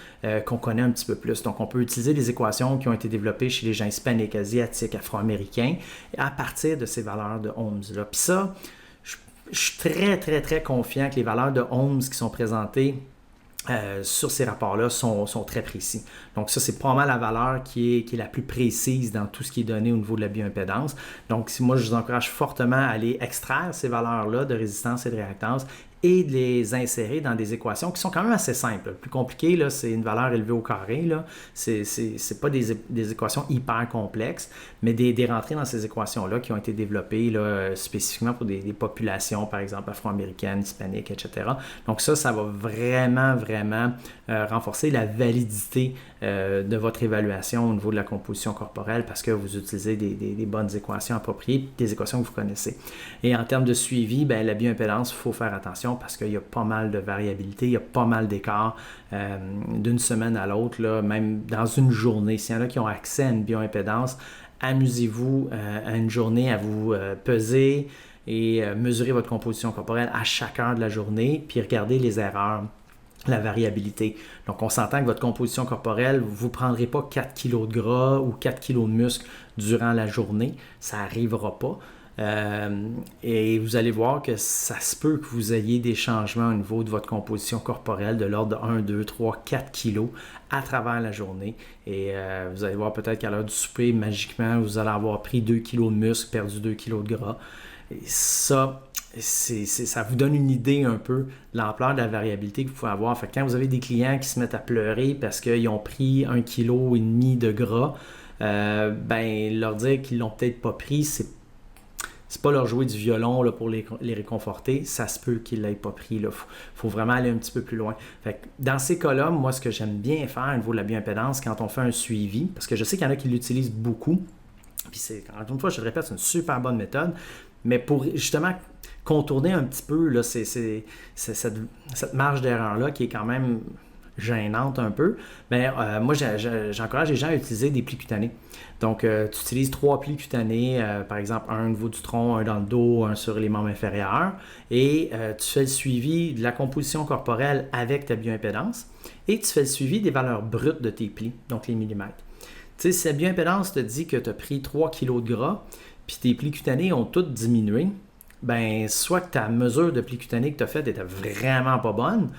qu'on connaît un petit peu plus. Donc, on peut utiliser des équations qui ont été développées chez les gens hispaniques, asiatiques, afro-américains à partir de ces valeurs de ohms-là. Puis ça, je suis très confiant que les valeurs de ohms qui sont présentées sur ces rapports-là sont très précis. Donc ça, c'est probablement la valeur qui est la plus précise dans tout ce qui est donné au niveau de la bioimpédance. Donc moi, je vous encourage fortement à aller extraire ces valeurs-là de résistance et de réactance et de les insérer dans des équations qui sont quand même assez simples. Le plus compliqué, là, c'est une valeur élevée au carré. Là. C'est pas des équations hyper complexes, mais des rentrées dans ces équations-là qui ont été développées là, spécifiquement pour des populations, par exemple, afro-américaines, hispaniques, etc. Donc ça va vraiment, vraiment renforcer la validité de votre évaluation au niveau de la composition corporelle parce que vous utilisez des bonnes équations appropriées, des équations que vous connaissez. Et en termes de suivi, ben, la bioimpédance, il faut faire attention parce qu'il y a pas mal de variabilité, il y a pas mal d'écarts d'une semaine à l'autre, là, même dans une journée. S'il y en a qui ont accès à une bioimpédance, amusez-vous à une journée à vous peser et mesurer votre composition corporelle à chaque heure de la journée, puis regardez les erreurs, la variabilité. Donc, on s'entend que votre composition corporelle, vous ne prendrez pas 4 kg de gras ou 4 kg de muscle durant la journée. Ça n'arrivera pas. Et vous allez voir que ça se peut que vous ayez des changements au niveau de votre composition corporelle de l'ordre de 1, 2, 3, 4 kilos à travers la journée. Et vous allez voir peut-être qu'à l'heure du souper, magiquement, vous allez avoir pris 2 kilos de muscle, perdu 2 kilos de gras. Et ça, ça vous donne une idée un peu de l'ampleur de la variabilité que vous pouvez avoir. Fait que quand vous avez des clients qui se mettent à pleurer parce qu'ils ont pris 1,5 kg de gras, ben leur dire qu'ils l'ont peut-être pas pris, c'est pas leur jouer du violon là, pour les réconforter. Ça se peut qu'ils ne l'aient pas pris. Il faut vraiment aller un petit peu plus loin. Fait que dans ces cas-là, moi, ce que j'aime bien faire au niveau de la bioimpédance, quand on fait un suivi, parce que je sais qu'il y en a qui l'utilisent beaucoup, puis encore une fois, je le répète, c'est une super bonne méthode, mais pour justement contourner un petit peu là, cette marge d'erreur-là qui est quand même gênante un peu, mais moi, j'encourage les gens à utiliser des plis cutanés. Donc, tu utilises 3 plis cutanés, par exemple, un au niveau du tronc, un dans le dos, un sur les membres inférieurs, et tu fais le suivi de la composition corporelle avec ta bioimpédance, et tu fais le suivi des valeurs brutes de tes plis, donc les millimètres. Tu sais, si la bioimpédance te dit que tu as pris 3 kg de gras, puis tes plis cutanés ont toutes diminué, ben soit que ta mesure de plis cutanés que tu as faite était vraiment pas bonne,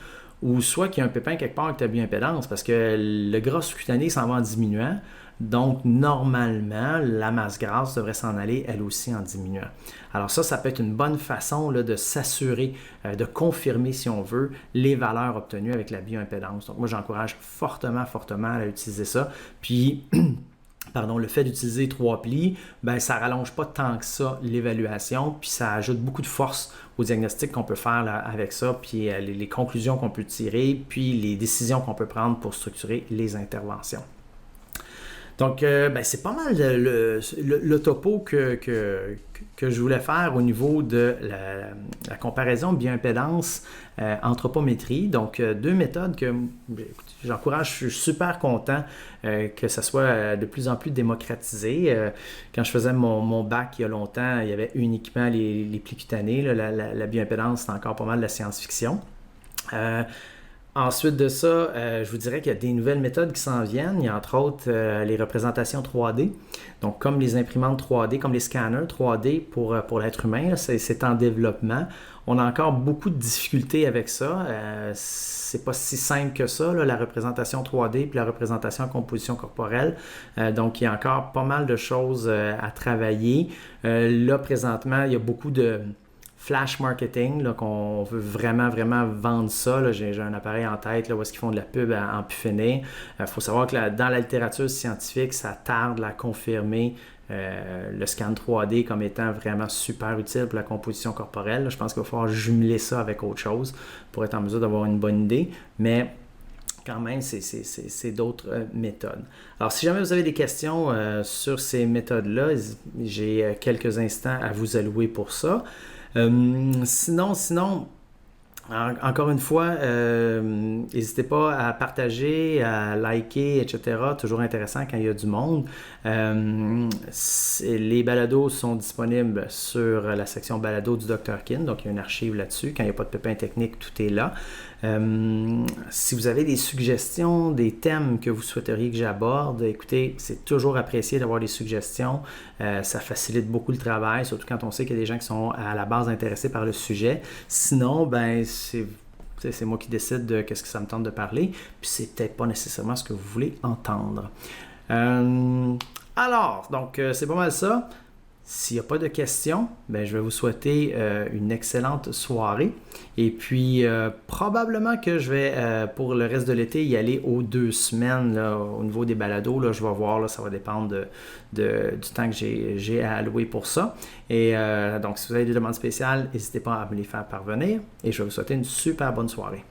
ou soit qu'il y a un pépin quelque part avec ta bioimpédance, parce que le gras sous-cutané s'en va en diminuant. Donc, normalement, la masse grasse devrait s'en aller, elle aussi, en diminuant. Alors ça peut être une bonne façon là, de s'assurer, de confirmer, si on veut, les valeurs obtenues avec la bioimpédance. Donc, moi, j'encourage fortement à utiliser ça. Puis, le fait d'utiliser 3 plis, ben, ça ne rallonge pas tant que ça l'évaluation, puis ça ajoute beaucoup de force au diagnostic qu'on peut faire là, avec ça, puis les conclusions qu'on peut tirer, puis les décisions qu'on peut prendre pour structurer les interventions. Donc, c'est pas mal le topo que je voulais faire au niveau de la comparaison bioimpédance anthropométrie. Donc, deux méthodes que j'encourage, je suis super content que ça soit de plus en plus démocratisé. Quand je faisais mon bac il y a longtemps, il y avait uniquement les plis cutanés. Là, la bioimpédance, c'est encore pas mal de la science-fiction. Ensuite de ça, je vous dirais qu'il y a des nouvelles méthodes qui s'en viennent. Il y a entre autres les représentations 3D. Donc, comme les imprimantes 3D, comme les scanners 3D pour l'être humain, là, c'est en développement. On a encore beaucoup de difficultés avec ça. C'est pas si simple que ça, là, la représentation 3D puis la représentation en composition corporelle. Donc, il y a encore pas mal de choses à travailler. Là, présentement, il y a beaucoup de flash marketing, là, qu'on veut vraiment vendre ça. Là. J'ai un appareil en tête là, où est-ce qu'ils font de la pub en pu finir. Faut savoir que dans la littérature scientifique, ça tarde à confirmer le scan 3D comme étant vraiment super utile pour la composition corporelle. Là, je pense qu'il va falloir jumeler ça avec autre chose pour être en mesure d'avoir une bonne idée. Mais quand même, c'est d'autres méthodes. Alors, si jamais vous avez des questions sur ces méthodes-là, j'ai quelques instants à vous allouer pour ça. Sinon, encore une fois, n'hésitez pas à partager, à liker, etc. Toujours intéressant quand il y a du monde. Les balados sont disponibles sur la section balado du Dr. Kin, donc il y a une archive là-dessus. Quand il n'y a pas de pépin technique, tout est là. Si vous avez des suggestions, des thèmes que vous souhaiteriez que j'aborde, écoutez, c'est toujours apprécié d'avoir des suggestions. Ça facilite beaucoup le travail, surtout quand on sait qu'il y a des gens qui sont à la base intéressés par le sujet. Sinon, ben c'est moi qui décide de qu'est-ce que ça me tente de parler, puis c'est peut-être pas nécessairement ce que vous voulez entendre. Alors, donc c'est pas mal ça. S'il n'y a pas de questions, ben, je vais vous souhaiter une excellente soirée. Et puis, probablement que je vais, pour le reste de l'été, y aller aux 2 semaines là, au niveau des balados. Là, je vais voir, là, ça va dépendre du temps que j'ai à allouer pour ça. Et donc, si vous avez des demandes spéciales, n'hésitez pas à me les faire parvenir. Et je vais vous souhaiter une super bonne soirée.